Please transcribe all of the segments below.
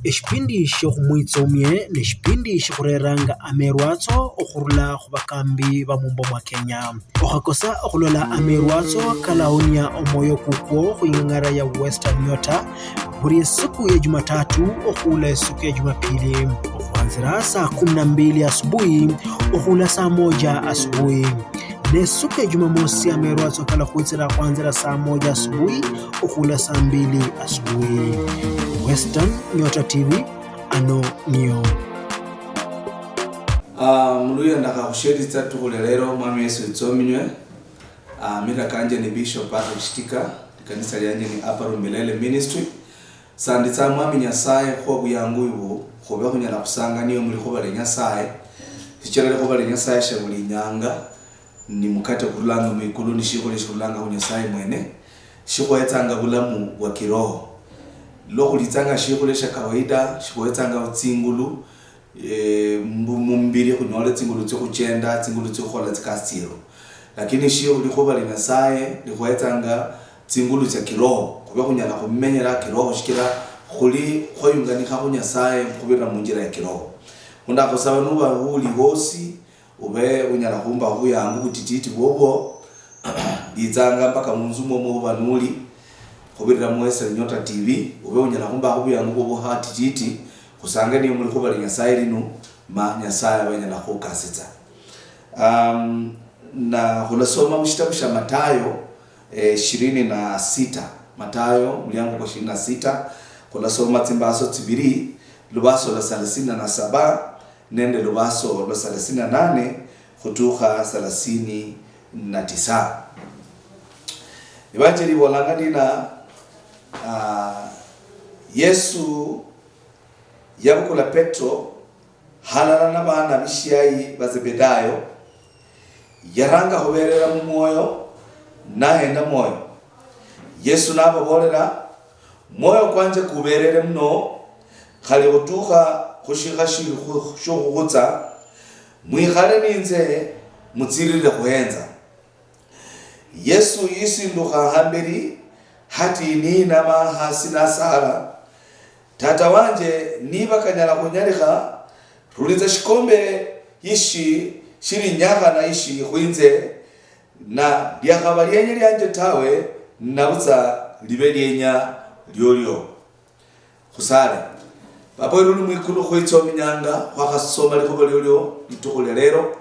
Ekipindi ky'okumwitsomye n'ekipindi kikureranga amerwatso okhurula khubakambi bamumbo mwa Kenya. Okhakosa okhulola amerwatso kalahunia omwoyo kukwo khwing'ang'ara ya Western Nyota buli siku ya Jumatatu okhula siku ya Jumapili kuanzia saa 12 asubuhi okhula saa 1 asubuhi. Ne siku ya Jumamosi amerwatso kala khuitsira kuanzia saa 1 asubuhi okhula saa 2 asubuhi. Western Nyota TV ano niyo. Muluya ndaka kusheritsa tukulelero mwami Yesu itsominywe. Mira kanje ni Bishop Patrick Shitika, kanisa lyanje ni Upper Milele Ministry. Sanditsa mwami Nyasaye kwa buyangu ibu khobe kunyala kusanga niyo muri khobale Nyasaye. Sicherere khobale Nyasaye shabuli nyanga ni mukate kulanga mikulu ni shikole shikulanga ku Nyasaye mwene. Shiko yetsanga bulamu bwa kiroho. Loko litanga shikole sha kawaida, shiko yetsanga utsingulu mumbiri kunyole tsingulu tso kuchenda, tsingulu tso khola tsikasiro. Lakini shio likhoba Nyasaye likhwetsanga tsingulu tsa kiroho kuba kunyala kumenyera kiroho shikira khuli khoyunganika ku Nyasaye kubira munjira ya kiroho. Unda kusaba nuba huli hosi ube unyala kumba huyangu kutititi bobo litsanga mpaka munzumo mo banuli kubira mu Western Nyota TV ube unyala kumba huyangu bobo hatititi kusanga ni muri khoba Nyasaye lino ma Nyasaye abanyala khokasitsa. Na hulasoma mshitabu sha Matayo 26, Matayo mliango kwa 26, hulasoma timbaso tibiri lubaso la 37 nende lubaso la 38 kutuka 39. Evanjeli walangadina Yesu yabukula Petro halala na bana bishayi bazebedayo yaranga hoberera mu moyo nahenda moyo. Yesu nababolera moyo kwanje kuberere mno khali gutuka khushikhashi khugutsa mwikhale ninze mutsirire khuhenza. Yesu yisinduka hamberi hati nina mahasina sala tata wanje niba kanyala kunyalika ruliza shikombe yishi shiri nyaka na ishi khuinze na lyakhabalyenye lyanje tawe nabutsa libelyenya lyolyo khusale papo rulu mwikulu khwitsominyanga khwakasoma likhuba lyolyo litukhulelero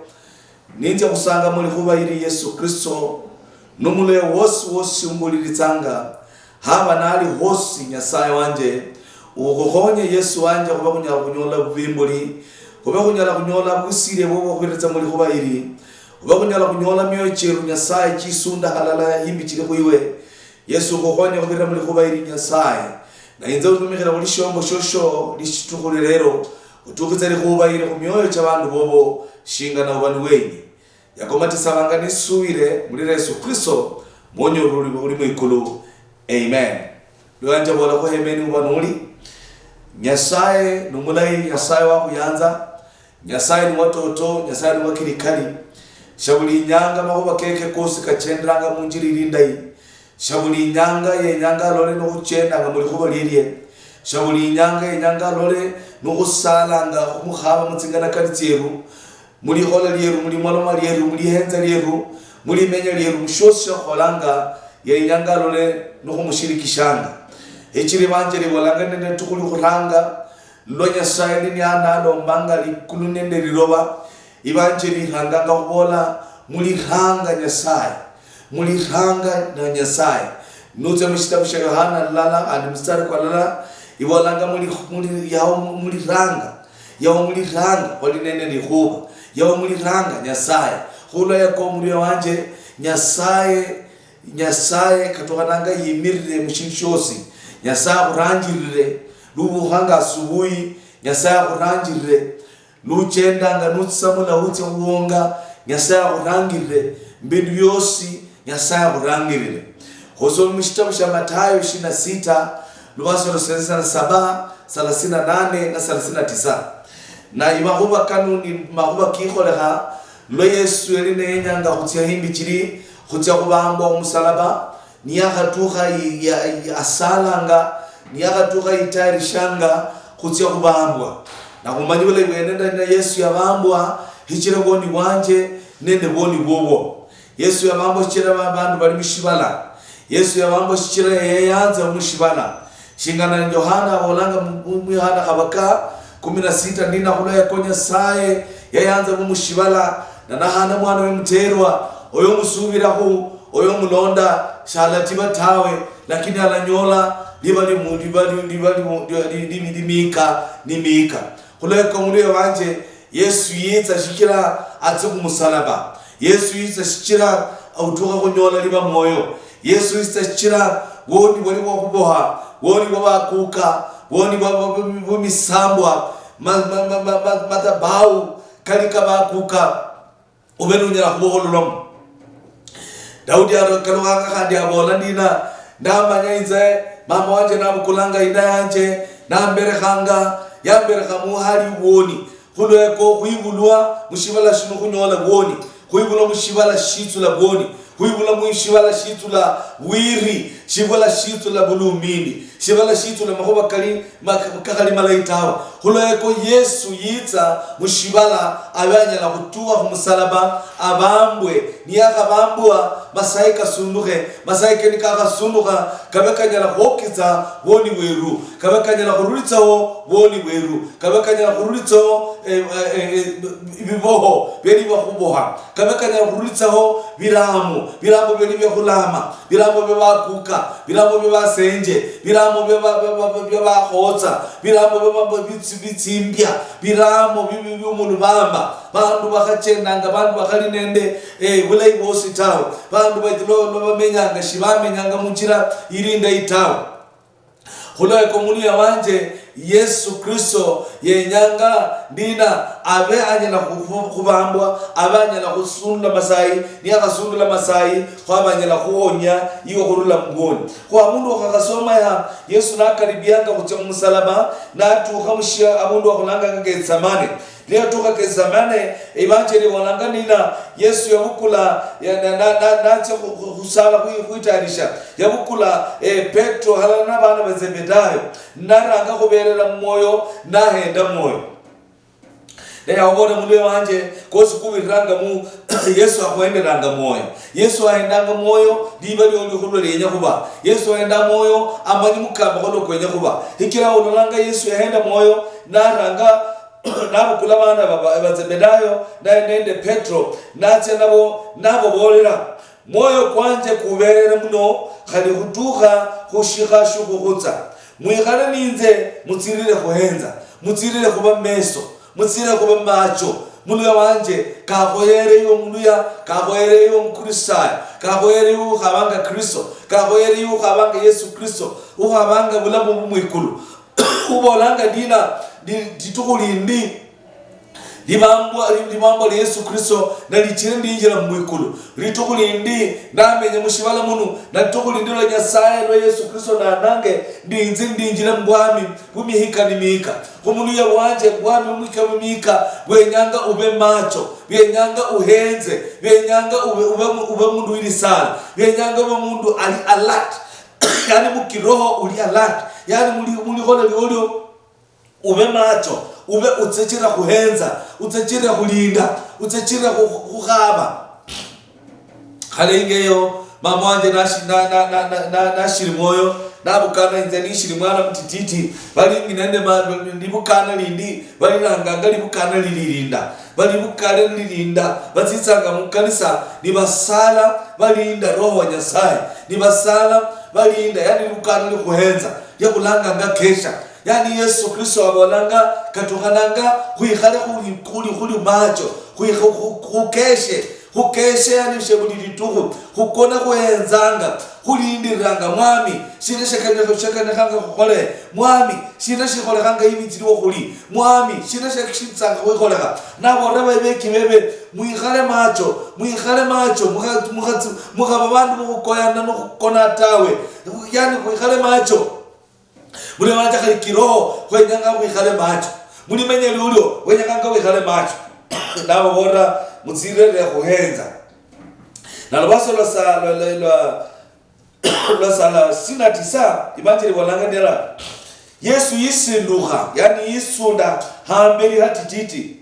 ninje kusanga muri khuba iri Yesu Kristo nomule wosi umbulilitsanga haba nali hosi Nyasaye wanje ukhonye Yesu wanje kuba kunyala kunyola bubimbuli kuba kunyala kunyola busire bobo khwiritsa muri khuba iri kuba kunyala kunyola myoyo cheru Nyasaye kisunda halala yimbi chile kuiwe Yesu ukhonye kubira muri khuba iri Nyasaye na inze utumikira buli shombo shosho lishitukhulelero utukitsa likhuba iri kumyoyo chabandu bobo shinga na ubani wenyi yakomati sabanga nisuire muri Yesu Kristo monyo uri mwikulu. Amen. Lwanje bola ko hemeni ubanuli Nyasaye numulai Nyasaye wa kuyanza Nyasaye ni watoto Nyasaye ni wakirikali shabuli nyanga mahoba keke kosi kachendranga munjiri lindai shabuli nyanga ye nyanga lole no kuchenda nga muri khuba liliye shabuli nyanga ye nyanga lole no kusala nga khumukhaba mutsingana kalitsyeru muri khola lyeru muri maloma lyeru muri henza lyeru muri menya lyeru mushosha kholanga ye nyanga lole no khumushirikishanga echiri banjeri bolanga nene tukuli khuranga lo Nyasaye ni ana lo mbanga likulu nende liloba ibanjeri hanga ngabola muri hanga Nyasaye muri hanga na Nyasaye nutse mushitabu sha Yohana lala adimstari kwa lala ibolanga muri yawo muri hanga yawo muri hanga wali nene likhuba yawo muri hanga Nyasaye khula yako muri wanje Nyasaye katokananga yimirire mushinshosi Nyasaye kurangirire lubuhanga asubuhi Nyasaye kurangirire luchendanga nutsamula utse uwonga Nyasaye kurangirire mbindu yosi Nyasaye kurangirire. Khoso mshitabu sha Matayo 26 lubaso 37 38 na 39 na imahuba kanuni mahuba kikholeha lo Yesu eline nyanga kutya himbi chiri kutya kubamba umusalaba niyakatuka asalanga niyakatuka itayarishanga kutsia kubambwa na kumanyi bule bwenenda na Yesu yabambwa hichira boni wanje nende boni bobo. Yesu yabambwa hichira bandu bali mishibala. Yesu yabambwa hichira yayanza mushibala. Shingana Yohana bolanga mu Yohana kabaka 16 ndina kulo yakonya saye yayanza mushibala na nahana mwana wemterwa oyo musubiraho oyo mulonda shalati batawe lakini alanyola nimika kuleka mulio wanje Yesu yitsa shikira atse kumusalaba. Yesu yitsa shikira autuka kunyola liba moyo. Yesu yitsa shikira woni bali kuboha woni bakuka woni bumisambwa matabau kalika bakuka ubenunyala kubohololom. Daudi akaluhanga kandi abola ndina ndamanya inze mama wanje nabukulanga inda yanje namberehanga yambereha muhali woni hulweko huibulwa mushibala shinu kunyola woni huibulwa mushibala shitula woni huibulwa mushibala shitula wiri shibala shitula bulumini shibala shitula mahoba kakali malaitawa hulweko Yesu yitsa mushibala abanya la kutua kumusalaba abambwe niyaka bambwa masaika sunduhe masaika nikaka sunduha kabekanya la hokiza woni weru kabekanya la kurulitsa woni weru kabekanya la kurulitsa ibiboho beli bakuboha kabekanya la kurulitsa biramu beli byakulama biramu bebakuka biramu bebasenje biramu bebahotsa biramu bitsimbya biramu bibumulubamba bandu bakachendanga bandu bakalinende bulai bosi tawo bandu bajilo bamenyanga shibamenyanga munjira irinda itawo hulwa komunia wanje Yesu Kristo yenyanga ndina abe anyala kubambwa abanyala kusunda masai ni akasundula masai kwa abanyala kuonya iyo kurula mgoni kwa mundu wakakasoma ya Yesu nakaribianga kutia musalaba na tukamushia amundu wakulanga kagetsamane leo tuka kezamane evanjeli wananga nina Yesu yabukula nacha kusala kuitarisha yabukula Petro halana bana bazebedayo naranga kuberera moyo nahenda moyo Lea wabona mule wanje kosi kubiranga mu Yesu akwenderanga moyo Yesu aendanga moyo libali oli khulwa lenya kuba Yesu aenda moyo amanyi mukamba kono kwenya kuba hikira onolanga Yesu yaenda moyo naranga nabo kulabana bazebedayo nende Petro natse nabo bolera moyo kwanje kuberera muno khali kutuka kushika shukukutsa mwikhala ninze mutsirire kuhenza mutsirire kuba meso mutsirire kuba macho muluya wanje kahoyereyo muluya kahoyereyo mkrisaya kahoyereyo ukhabanga Kristo kahoyereyo ukhabanga Yesu Kristo ukhabanga bulamu bumwikulu ubolanga dina ditukulindi limambo la Yesu Kristo na lichirindi injira mwikulu litukulindi namenye mushibala munu na litukulindi lo Nyasaye lo Yesu Kristo na nange ndinzi injira mbwami bumihika nimika kumunu ya wanje bwami umika bwenyanga ube macho bwenyanga uhenze bwenyanga ube mundu ili sana bwenyanga ube mundu ali alert yani mukiroho uli alert yani muli hola liolio ube macho ube utsechira kuhenza utsechira kulinda utsechira kukhaba khale ingeyo mama wanje nashiri moyo nabukana inzani shiri mwana mtititi bali nginende ndibukana lindi bali nanganga libukana lilinda bali bukale lilinda batsitsanga mukanisa nibasala balinda roho wa Nyasaye nibasala balinda yani libukana likuhenza yakulanga ngakesha yani Yesu Kristo abolanga katukananga kuikhale kuli macho kukeshe yani shebuli lituhu kukona kuhenzanga kulindiranga mwami sina shakane kanga kukole mwami sina shikole kanga imitiriwo kuli mwami sina shakishitsanga kukoleka nabo reba ibeki bebe muikhale macho mukaba bandu mukoyana no kukona tawe yani kuikhale macho muli wanja khali kiroho kwenyanga kuikhale macho muli menye lulyo kwenyanga kuikhale macho nabo bora mutsirere kuhenza na lobaso la sala sina tisa ibanjiri walanga ndera Yesu yisinduha, yani yisunda hambeli hatititi.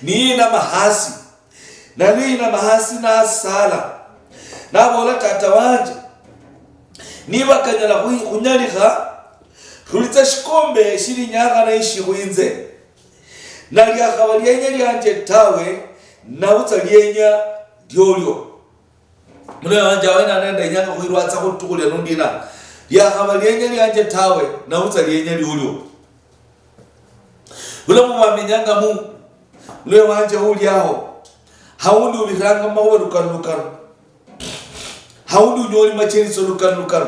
Ni na mahasi. Na ni na mahasi na asala. Na bola tata wanje. Niba kanyala kunyalika rulitsa shikombe shiri nyaga na ishi huinze. Na liya khabalienya lyanje tawe na utsalienya dyolyo. Mune wanje wena nenda nyanga kuirwatsa kutukule nundina. Ya khabalienya lyanje tawe na utsalienya dyolyo. Ula mumamenyanga mu mune wanje ulyaho. Haundi ubiranga mawe rukanukan. Haundi unyoli macheriso rukanukan.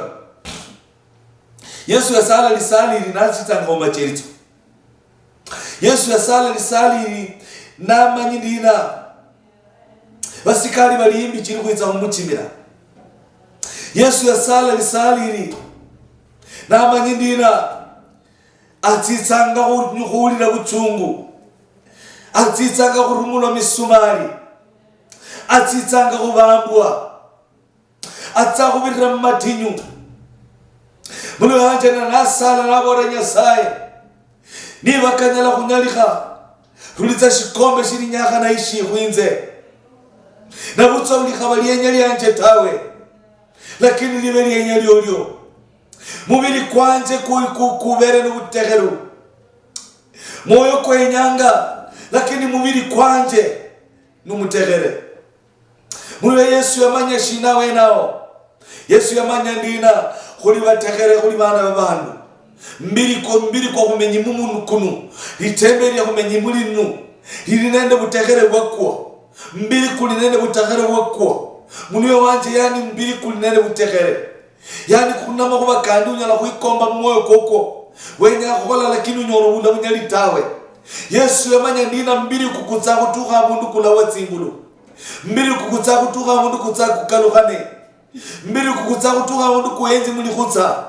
Yesu ya sala lisali linasitanga macheriso. Yesu ya sala lisali na manyindina. Basikali balimbi chiri kuitsa umuchimira. Yesu ya sala lisali na manyindina. Atitsanga kuhulira kuchungu. Atitsanga kurumulo misumari. Atitsanga kubambwa. Atsakubira matinyu. Mune wanje na nasala nabora Nyasaye. Niba kanyala kunyalika rulitsa shikombe shiri nyaka na ishi huinze. Na butsa uli khabalienya lyanje tawe. Lakini libe lyenya lyolyo. Mubiri kwanje kubere n'ubutegeru. Moyo kwenyanga lakini mubiri kwanje n'umutegere. Mune Yesu yamanya shina we nao. Yesu yamanya ndina kuli bategere kuli bana babandu. Mbiri ko kumenyi mumuntu kunu litembere ya kumenyi mulinu lilinende butegere bwakwo mbiri kulinende butegere bwakwo muniwe wanje yani mbiri kulinende butegere yani kunama kuba kandi unyala kuikomba moyo koko wenya kola lakini unyoro bunda bunyali tawe. Yesu yamanya ndina mbiri kukutsa kutuka mundu kula watsingulu mbiri kukutsa kutuka mundu kutsa kukalukane mbiri kukutsa kutuka mundu kuenzi muli kutsa.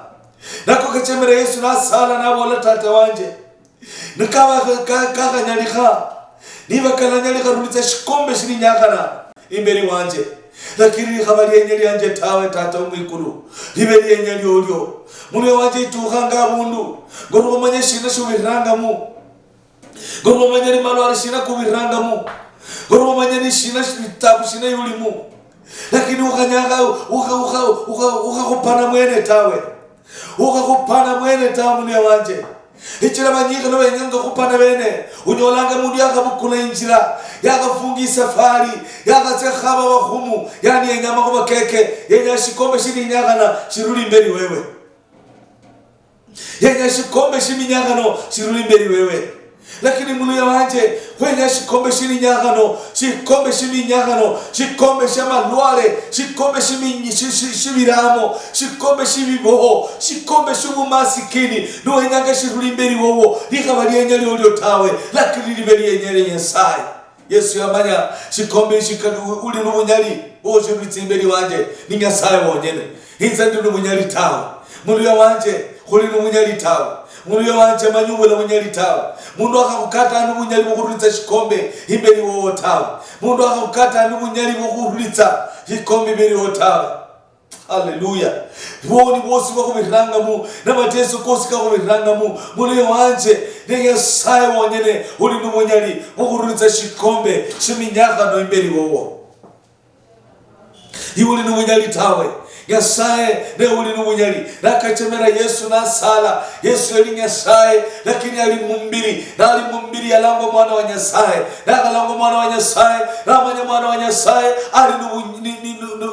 Nako kachemera Yesu na sala na bola tata wanje. Nikawa kaka nyalika. Niba kana nyalika rulitsa shikombe shiri nyakana imberi wanje. Lakini khabalienya lyanje tawe tata umwikulu. Libelienya lyolyo. Mune wanje itukhanga bundu. Ngoro manye shina shubiranga mu. Ngoro manye ni malwala shina kubiranga mu. Ngoro manye ni shina shitabu shina yulimu. Lakini ukanyanga ukakupana mwene tawe. Ukakupana mwene tamu ya wanje. Ichira banyika no benyanga kupana bene. Unyolanga mundu yakabukuna injira. Yakafungi safari. Yakatsekhaba bahumu. Yani yenyama kuba keke. Yenya shikombe shiri nyagana shiruli mberi wewe. Yenya shikombe shiri nyagano shiruli mberi wewe. Lakini mulu ya wanje wenya shikombe shiri nyagano, shikombe shiri nyagano, shikombe shama luare, shikombe shibiramo, shikombe shibiboho, shikombe shubu masikini, no enyanga shirulimberi wowo, likabalienya lyolyo tawe, lakini libelienya Nyasaye. Yesu yamanya shikombe shikadu uli nubunyali, wo shirutimberi wanje, ni Nyasaye wonyene. Hinza ndi nubunyali tawe. Mulu ya wanje kuli nubunyali tawe. Mundu wanje manyubo la munyali tawe. Mundu akakukata nubunyali bukurulitsa shikombe imberi wowo tawe. Mundu akakukata nubunyali bukurulitsa shikombe imberi wowo tawe. Haleluya. Boni bosi bakubiranga mu n'amateso kosi kakubiranga mu mundu wanje ni Nyasaye wonyene uli nubunyali bukurulitsa shikombe shiminyaka no imberi wowo. Uli nubunyali tawe. Nyasaye ne uli nubunyali. Nakachemera Yesu na sala. Yesu yali Nyasaye lakini ali mumbiri. Na ali mumbiri yalango mwana wa Nyasaye. Na kalango mwana wa Nyasaye. Ramanya mwana wa Nyasaye ali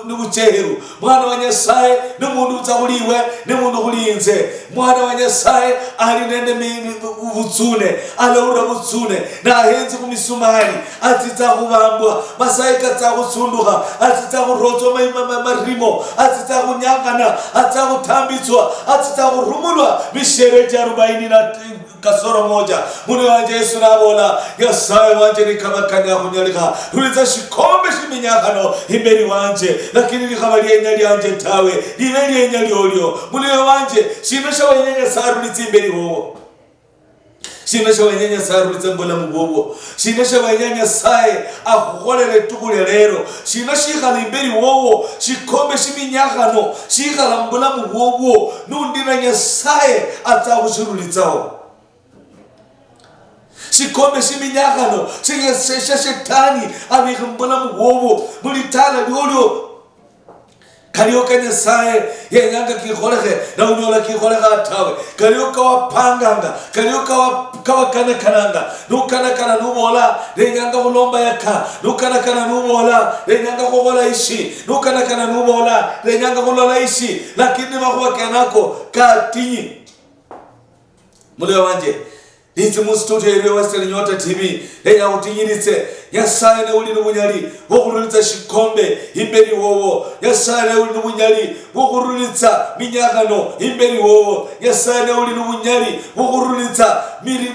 nubucheheru. Mwana wa Nyasaye ni mundu utauliwe ni mundu kulinze. Mwana wa Nyasaye ali nende ubutsune. Alaura butsune. Na ahenzi kumisumari. Atita kubambwa. Masaika takusunduka. Atita kuroto marimo. Atita kunyangana. Atita kutambitswa. Atita kurumulwa. Mishereje 40 na kasoro moja. Mune wanje Yesu nabola. Nyasaye wanje nikabakanya kunyalika. Rulitsa shikombe shiminyakano imberi wanje. Lakini likabalienya lyanje tawe. Libelienya lyolyo. Mune wanje shino shawanyenya sarulitsa imberi wowo. shina shawanyanya saye rulitsembola mubobo shina shawanyanya saye akhukolele tukule lero shina shikhala imberi wowo shikombe shiminyakano shikhala mbula mubobo nundina nyasaye atsakushirulitsawo shikombe shiminyakano shinyasesha shetani abikambula mubobo mulitala lyolyo kalioka nyasaye yenyanga kikholekhe na unyola kikholekha atawe kalioka wapanganga kalioka wakanekananga nukanakana nubola lenyanga khulomba yaka nukanakana nubola lenyanga khukhola ishi nukanakana nubola lenyanga khulola ishi lakini makhuwa kenako katinyi mulio wanje Niti mustudio iliyo Western Nyota TV lenya utinyiritse nyasaye ne uli n'ubunyali bukurulitsa shikombe imberi wowo nyasaye ne uli n'ubunyali bukurulitsa minyakano imberi wowo nyasaye ne uli n'ubunyali bukurulitsa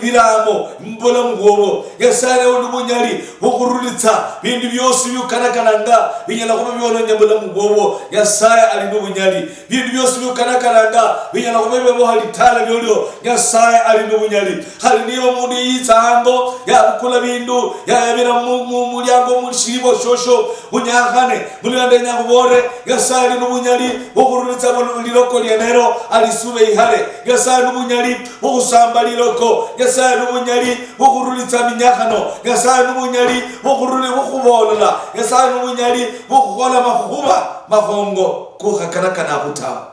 biramo mbola muwowo nyasaye ne uli n'ubunyali bukurulitsa bindu byose byukanakananga binyala kuba byononye mbola muwowo nyasaye ali n'ubunyali bindu byose byukanakananga binyala kuba byebo halitala byolyo nyasaye ali n'ubunyali niba mundu yitsango yakukula bindu yabira mu mulyango mushiribo shosho unyakane mulande nyakubore yasali n'ubunyali bukurulitsa liroko lyenero alisube ihare yasali n'ubunyali bukusamba liroko yasali n'ubunyali bukurulitsa minyakano yasali n'ubunyali bukubola yasali n'ubunyali bukukola makuba makongo kuhakanakana kutawa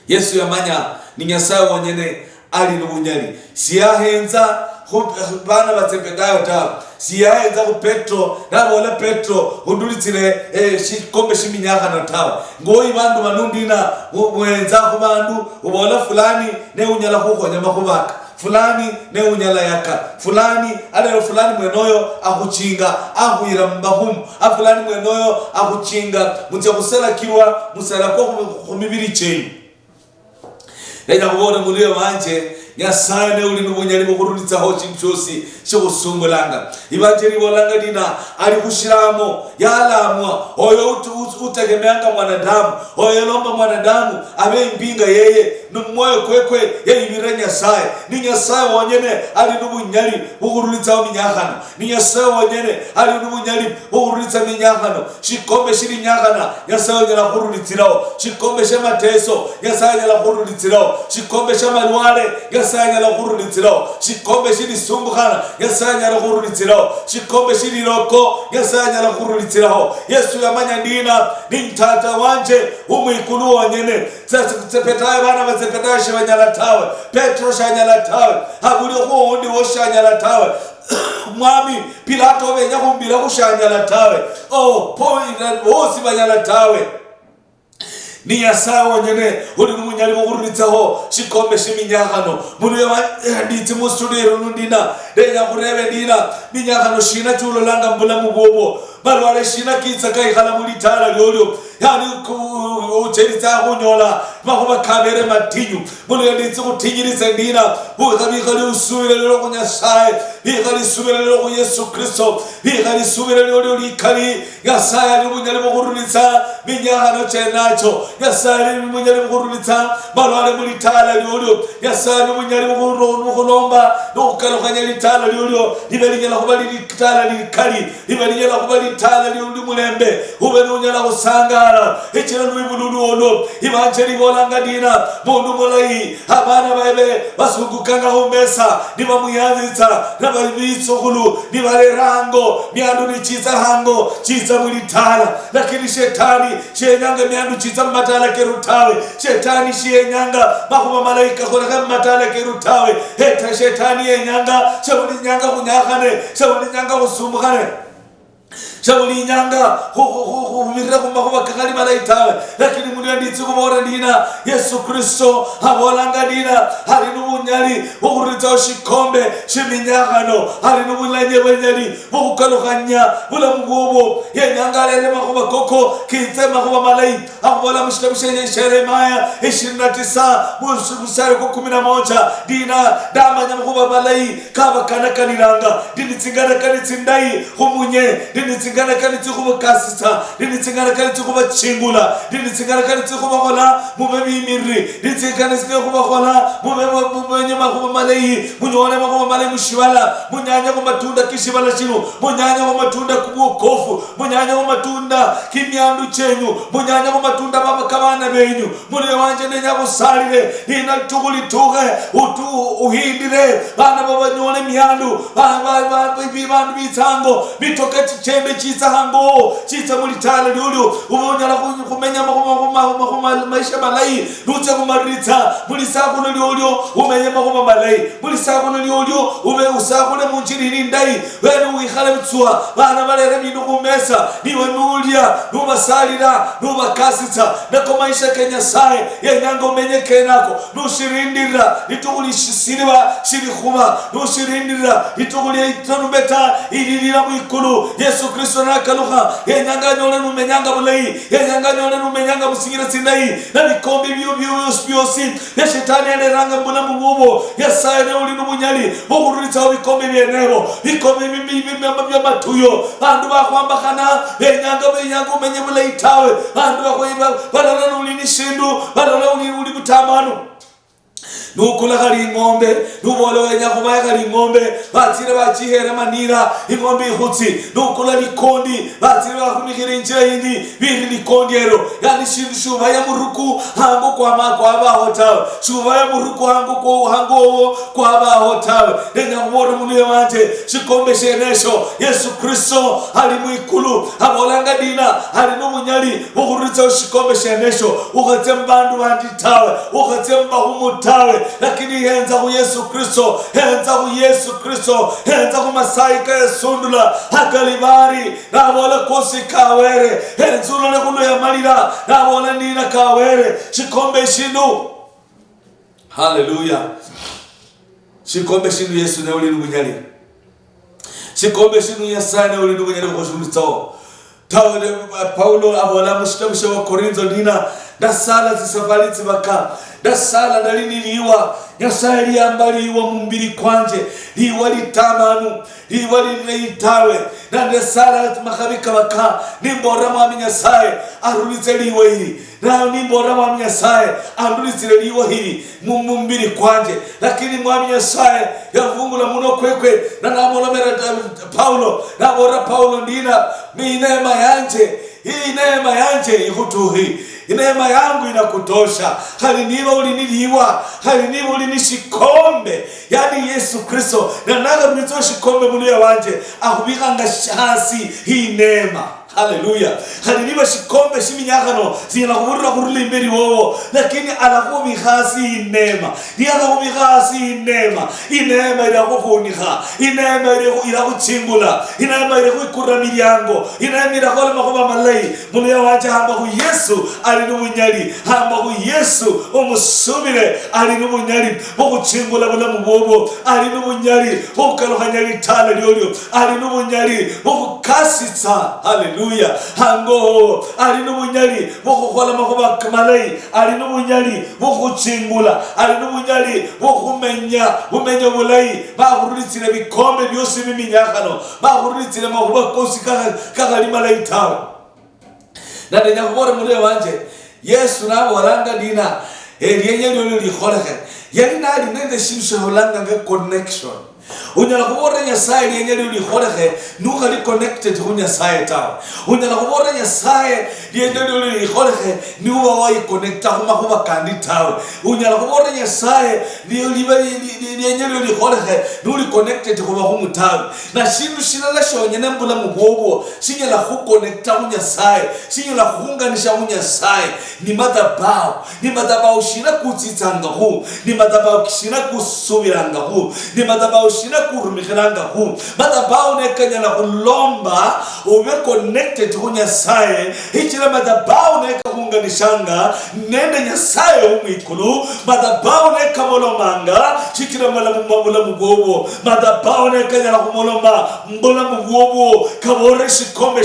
Yesu yamanya ni nyasaye wonyene ali n'ubunyali siyahenza bana batsepedayo ta siyahenza ku Petro nabola Petro undulitsire shikombe shiminyakano tawa ngoyi bandu banundina mwenza ku bandu ubola fulani ne unyala kukhonya makubaka fulani ne unyala yaka fulani adalo fulani mwenoyo akuchinga akuira mbahumu fulani mwenoyo akuchinga mutya kusela kirwa musala ko kumibiri cheni Lenya kubona mulio wanje nyasaye ne uli n'ubunyali bukurulitsa ho chinchosi cyogusumbulanga ibateri bolanga dina ali kushiramo yalamwa oyo utegemeanga mwanadamu oyo lomba mwanadamu abe impinga yeye n'umoyo kwekwe yeyibira nyasaye ni nyasaye wonyene ali n'ubunyali bukurulitsa minyakano ni nyasaye wonyene ali n'ubunyali bukurulitsa minyakano shikombe shiri nyakana nyasaye nyala kurulitsirawo shikombe shamateso nyasaye nyala kurulitsirawo shikombe shamalwale nyasaye nyala kurulitsirawo shikombe shiri sumbukhana nyasaye nyala kurulitsirawo shikombe shiri roko nyasaye nyala kurulitsirawo Yesu yamanya ndina ni tata wanje umwikulu wonyene tsepetaye bana batsepetaye shanyala tawe Petro shanyala tawe habuli ko undi wo shanyala tawe mwami Pilato benya kumbira kushanyala tawe point wosi banyala tawe ni nyasaye wonyene uli n'umunyali bukurulitsaho shikombe shiminyakano munu yanditse mu studio nundina lenya kurebe ndina minyakano shina tulolanga mbula mubobo balwale shina kitsa kayikhala mulitala lyolyo yani ucheritsa kunyola makuba kamere matinyu munu yanditse kutinyiritsa ndina ukabikali usubire lero kunyasaye bikali subire lero ku Yesu Kristo bikali subire lero likali nyasaye n'umunyali bukurulitsa minyakano chenacho yasali n'umunyali bukurulitsa balwale mulitala lyolyo yasali n'umunyali bukulomba n'ukalokanya litala lyolyo libelinyala kuba litala likali libelinyala kuba litala lyolyo mulembe ube n'unyala kusangala ekira n'ibululu ono ibanje libolanga dina mundu mulayi abana baebe basugukanga homesa niba muyanzitsa nababitsokulu nibalerango myandu nichiza hango chiza mulitala lakini shetani shenyanga myandu chiza matala kerutawe shetani shenyanga makuba malaika kolaka matala kerutawe heta shetani yenyanga shawuli nyanga kunyakane shawuli nyanga kusumbukane shawuli nyanga mirira kumakuba kakali malaitawe lakini muniyanditsi kubora ndina Yesu Kristo abolanga dina hari n'ubunyali bukurulitsaho shikombe shiminyakano hari n'ubulanye bwenyali bukukalukanya bulamu bwobo yenyanga lere makuba koko kitse makuba malayi akubola mushitabu Yeremia 29 musari ko 11 dina damanya makuba malayi kaba kanakaniranga dini tsingana kanitsindai humunye rinitsingana kanitsi kubakasita rinitsingana kanitsi kubachingula rinitsingana kanitsi kubakola mubemimiri rinitsingana kubakola mubenyama kubamalei munyone kubamalei mushibala munyanya kumatunda kishibala chino munyanya kumatunda kubukofu munyanya kumatunda kimyandu chenyu munyanya kumatunda baba kabana benyu mune wanje nenya kusalire nina tugulituge uhindire bana baba nyone myandu bantu bitango bitoke chembe chitango chita mulitale lulyo ubonyala kumenya maisha malai lucha kumarita mulisako lulyo umenye makoma malai mulisako lulyo ube usako le munjiri ndai wenu wikhala bitswa bana balere bintu kumesa niwe nulia nubasalira nubakasita nako maisha Kenya sai yenyanga umenye kenako nushirindira litugulishisiba shirikhuba nushirindira lituguli itonubeta ililira mwikulu Yesu Kristo nakaluha yenyanga nyole numenyanga bulai yenyanga nyole numenyanga musingira sindai na bikombi byose ya shetani aneranga mbona mububo yasaye ne uli numunyali bukururitsa bikombi byenebo bikombi byamatuyo bantu bakwambakana yenyanga umenye bulai tawe bantu bakwiba balala nuli nishindu balala uli butamano nukula kali ngombe nubolo wenya kubaya kali ngombe batire bachihera manira ingombe ihutsi nukula likondi batire bakumikira injira yindi biri likondero yani shindu shuba ya muruku hango kwa aba hotel shuba ya muruku hango kwa aba hotel nenya kubona muliye wanje shikombe shenesho Yesu Kristo ali mwikulu abolanga dina ali numunyali ukuritsa shikombe shenesho ukatembandu banditawe ukatemba humutawe lakini henza ku Yesu Kristo henza ku masaika yasundula hakalibari nabola kosi kawere henzulo lekulo ya malira nabola nina kawere shikombe shindu haleluya shikombe shindu Yesu ne uli nubunyali shikombe shindu yasana uli nubunyali kushulitao Paulo abola mushtabisha wa Korintho nina dasala zisafalitsi baka dasala dalini liwa Nyasaye yambaliwa mumbiri kwanje liwa litamanu liwa liitawe na dasala makabika baka nimbora mwami Nyasaye arulitse liwa hili na nimbora mwami Nyasaye arulitse liwa hili mumbiri kwanje lakini mwami Nyasaye yavungula muno kwekwe na namolomera Paulo nabora Paulo ndina neema yanje ikutuhi neema yangu inakutosha hali niba uliniliwa hali niba ulinishikombe yani Yesu Kristo na naga mnitoshikombe muliya wanje akubikanga shasi hii neema haleluya hali niba shikombe shiminyakano zina kuburira kuruli imberi wowo lakini alakubi khasi neema niyakubi khasi neema ineema irakufunika ineema irakuchimbula ineema irakuikura milyango ineema irakola makuba malai muliya wanje hamba ku Yesu ali numunyali hamba ku Yesu umusubire ali numunyali bokuchimbula bulamu bobo ali numunyali bokukalukanyali tala lyolyo ali numunyali bokukasitsa haleluya hango ali numunyali bokukola makuba kamalai ali numunyali bokuchimbula ali numunyali bokumenya bulai bakurulitsira bikombe byose biminyakano bakurulitsira makuba kosi kakalima laitawe nandenya kubora muliye wanje Yesu nabo waranga dina eliyenye lyolyo likholeke yali nali nende shindu shaholanga nge connection unyala kubora Nyasaye liyenyeli ulikholekhe nukhali connected ku Nyasaye tawe unyala kubora Nyasaye liyenyeli ulikholekhe nuwa wayi-connecta khumakhuba kandi tawe unyala kubora Nyasaye liyenyeli ulikholekhe nuli connected khuba khumutawe na shindu shilala shonyene mbulamu bwobwo shinyala khu-connecta ku Nyasaye shinyala khunganisha ku Nyasaye ni madhabahu shina kutsitsangakhu ni madhabahu shina kusubirangakhu ni madhabahu shina kurumikiranga hu madhabahu nekanyala kulomba ube connected ku Nyasaye ichira madhabahu nekakunganishanga nende Nyasaye umwikulu madhabahu nekamolomanga chikira mabulamu bwobo madhabahu nekanyala kumoloma mbulamu bwobo kabore shikombe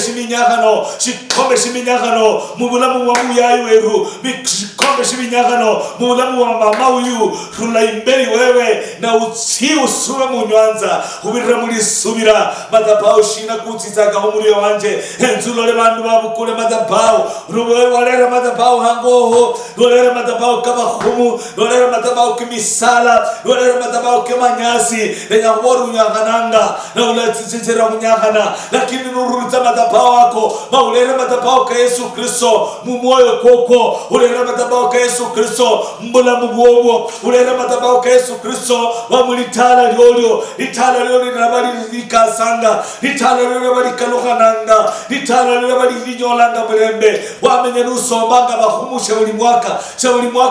shiminyakano mubulamu wa muyayi weru shikombe shiminyakano mubulamu wa mama uyu rula imberi wewe na utsi usube munwa kubanza ubirira muri subira madhabahu shina kutsitsaka muri wanje enzulo le bantu babukule madhabahu ruwe walera madhabahu hangoho walera madhabahu kama khumu walera madhabahu kimisala walera madhabahu kemanyasi lenya woru nyangananga na ulatsitsira munyangana lakini nururutsa madhabahu wako maulera madhabahu ka Yesu Kristo mumoyo koko ulera madhabahu ka Yesu Kristo mbula mubobo ulera madhabahu ka Yesu Kristo wamulitala lyolyo litala lyolyo nabali likasanga litala lyolyo bali kalukananga litala lyolyo bali linyolanga mulembe wamenye nusombanga bahumushe buli mwaka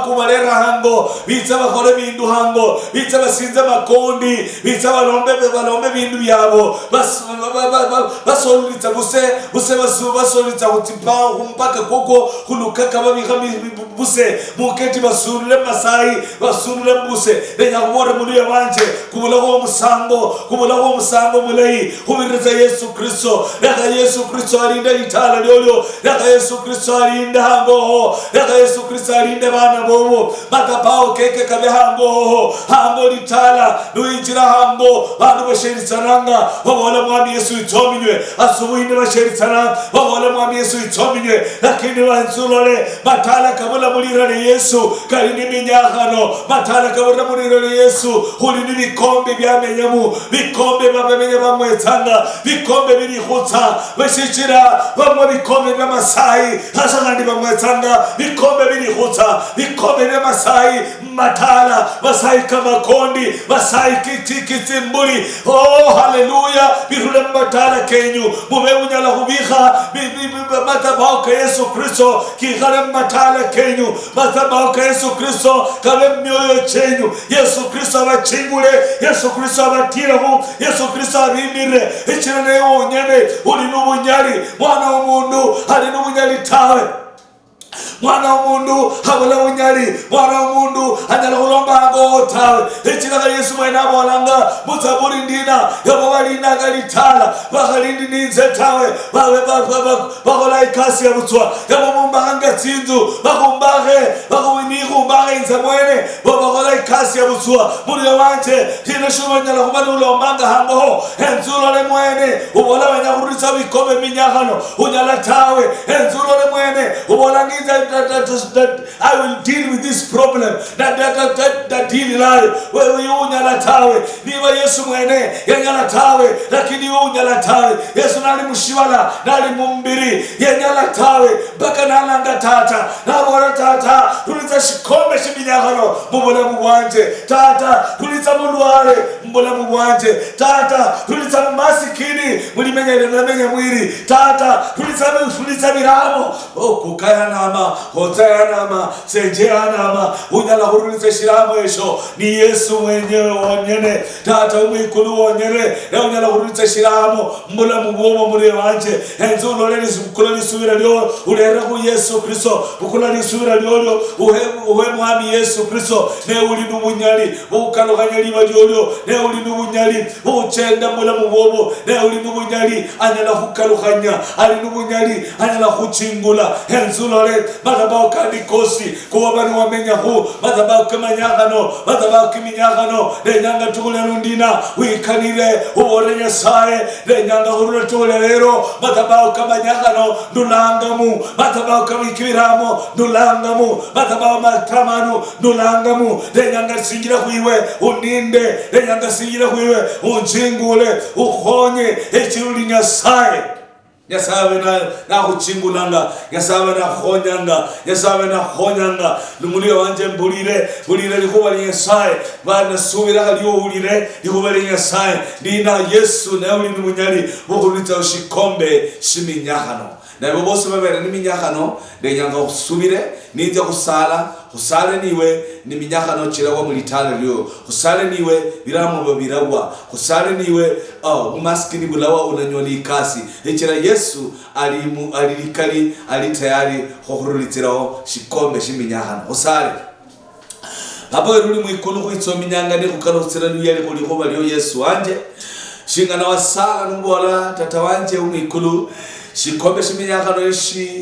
ubalera hango bitsa bakole bindu hango bitsa basinze makondi bitsa balombe bindu byabo basolulitsa basolulitsa utipa mpaka koko kulukaka babikami buse muketi basulule masai basulule mbuse lenya kubora muri yabanje kubulaho musango mulei kubiriza Yesu Kristo raka Yesu Kristo alinda litala lyolyo raka Yesu Kristo alinda hango raka Yesu Kristo alinda bana bobo madhabahu keke kabe hango litala luinjira hango bantu basheritsananga babola mwami Yesu itominywe asubuhinde basheritsana babola mwami Yesu itominywe lakini wanzulole matala kabula mulirane Yesu kalini minyagano matala kabula mulirane Yesu hulini bikombe byamenyamu bikombe babamenye bamwetsanga bikombe birihutsa bashikira bamwe bikombe by'amasai hasangandi bamwetsanga bikombe birihutsa bikombe by'amasai matala basai kama kondi basai kitimbuli oh haleluya birule matala kenyu mube unyala kubiha madhabahu ka Yesu Kristo kigale matala kenyu madhabahu ka Yesu Kristo kabe mioyo chenyu Yesu Kristo abachingule Yesu Kristo abatiraho Yesu Kristo abimire ikirane wonyene uri n'ubunyari mwana w'umuntu hari n'ubunyari tawe mwana w'umuntu habula bunyari mwana w'umuntu anyala kulomba hango tawe ikiraga Yesu mwena bolanga muzaburi ndina yabo balinda galitala bakalindi ninze tawe bakola ikasi ya butswa yabo mumbanga tsinzu bakumbahe inze mwene bakola ikasi ya butswa muri wanje kina shuma nyala kubana ulombanga hango enzulo le mwene ubola banyakuritsa bikombe minyakano unyala tawe enzulo le mwene ubola that I will deal with this problem that deal life wewe unyala tawe niba Yesu mwene yanyala tawe lakini unyala tawe Yesu nali mushiwala nali mumbiri yanyala tawe baka nalanga tata nabora tata tuliza shikombe shiminyagano mubona mubwanje tata tuliza mulwale mbona mubwanje tata tuliza masikini mulimenyere namenye mwiri tata tuliza biramo kukaya nama hotaya nama senjea nama unyala hurulize shiramo esho ni Yesu mwenyewe wonyene tata umikulu wonyene na unyala hurulize shiramo mbula mubomo muri wanje enzulo leli zukula lisubira lyo ulera ku Yesu Kristo ukula lisubira lyo uhe mwami Yesu Kristo ne uli n'ubunyali ukaloganya liba lyo ne uli n'ubunyali uchenda mbula mubomo ne uli n'ubunyali anyala kukaloganya ali n'ubunyali anyala kuchingula enzulo le madhabahu kandi kosi kuba bani wamenya hu madhabahu kamanyagano madhabahu kiminyagano lenyanga tukule nundina wikanire uborenya sae lenyanga hurura tukule lero madhabahu kamanyagano nulangamu madhabahu kamikiramo nulangamu madhabahu matamanu nulangamu lenyanga singira kuiwe uninde lenyanga singira kuiwe unjingule uhonye ekiruli nyasaye yasabe na kuchingulanga yasabe na khonyanga lumuli wanje mbulire likuba linyasaye bana subira aliyo ulire likuba linyasaye ndina Yesu na uli n'umunyali bokulita ushikombe shiminyahano na bose babera n'iminyahano lenyanga usubire ninja usale niwe n'iminyahano kirawa mulitana lyo usale niwe biramo babirawa usale niwe umaskini bulawa unanyoli kasi ekira Yesu alilikali alitayari hohurulitiraho shikombe shiminyahano usale Papa ruli mwikunu kuitsominyanga ni kukarosera luyali kuliho baliyo Yesu wanje shingana wasala numbola tata wanje umikulu shikombe shiminyakano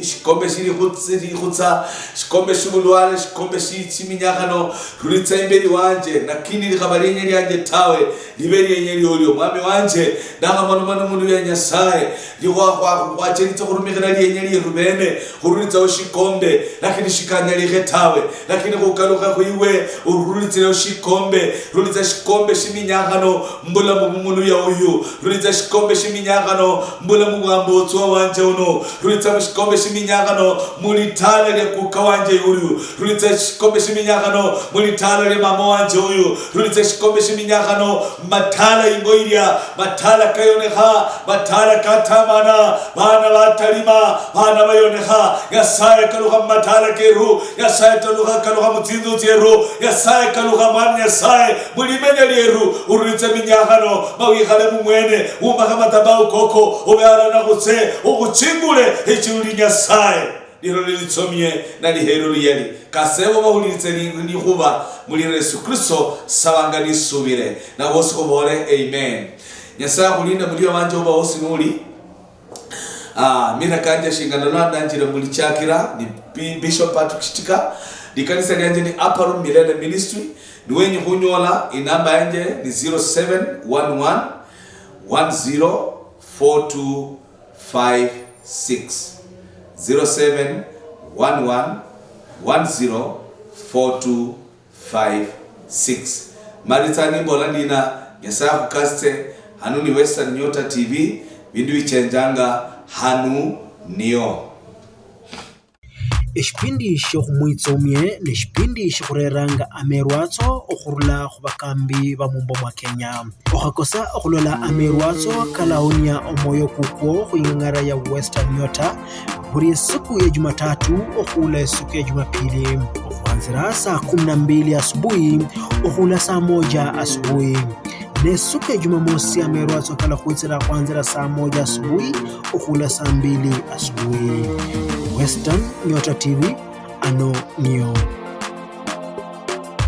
shikombe shiri khutsa shikombe shibulwale shikombe shiminyakano rulitsa imberi wanje nakini likabali enyeri yanje tawe liberi enyeri olyo mwami wanje ndakhamano mundu ya Nyasaye liwacheritsa khurumikira enyeri yerubene khurulitsa shikombe lakini shikanyali tawe lakini khukaluka khuiwe urulitsa shikombe rulitsa shikombe shiminyakano mbula mundu ya uyu rulitsa shikombe shiminyakano mbula mugambotso wanje uno rulitsa shikombe shiminyakano mulitala lya kuka wanje uyu rulitsa shikombe shiminyakano mulitala lya mama wanje uyu rulitsa shikombe shiminyakano matala ingoiria matala kayoneha matala katamana bana batalima bana bayoneha Nyasaye kaluha matala keru Nyasaye taluha kaluha mutsindu tieru Nyasaye kaluha mwana Nyasaye mulimenya lieru urulitsa minyakano mawihale mumwene umaka matabau koko ubeana na kutse ukuchingule echuli Nyasaye liro lilitsomye na lihero liyeli kasebo bahulitse ni kuba muri Yesu Kristo sabanga nisubire na bose kubore amen. Nyasaye kulinda muri wanje uba hose nuri mina kanje shingana nandanjira muri cyakira ni Bishop Patrick Shitika likanisa lyanje ni Upper Room Millennium Ministry niwenye kunyola inamba yanje ni 0711 104256 0711104256 Maritani Bolandina Nyasaye kukaste hanu ni Western Nyota TV bindu ichenjanga hanu niyo Eshipindi shokhumwitsomye neshipindi shokhureranga amerwatso okhurula khubakambi bamumbo mwa Kenya okhakosa okhulola amerwatso kalaonia omoyo kukwo khuying'ara ya Western Nyota buri siku ya Jumatatu okhula siku ya Jumapili kuanzia saa 12 asubuhi okhula saa 1 asubuhi ne siku ya Jumamosi amerwatso kala khuitsira kuanzia saa 1 asubuhi okhula saa 2 asubuhi. Western Nyota TV ano niyo.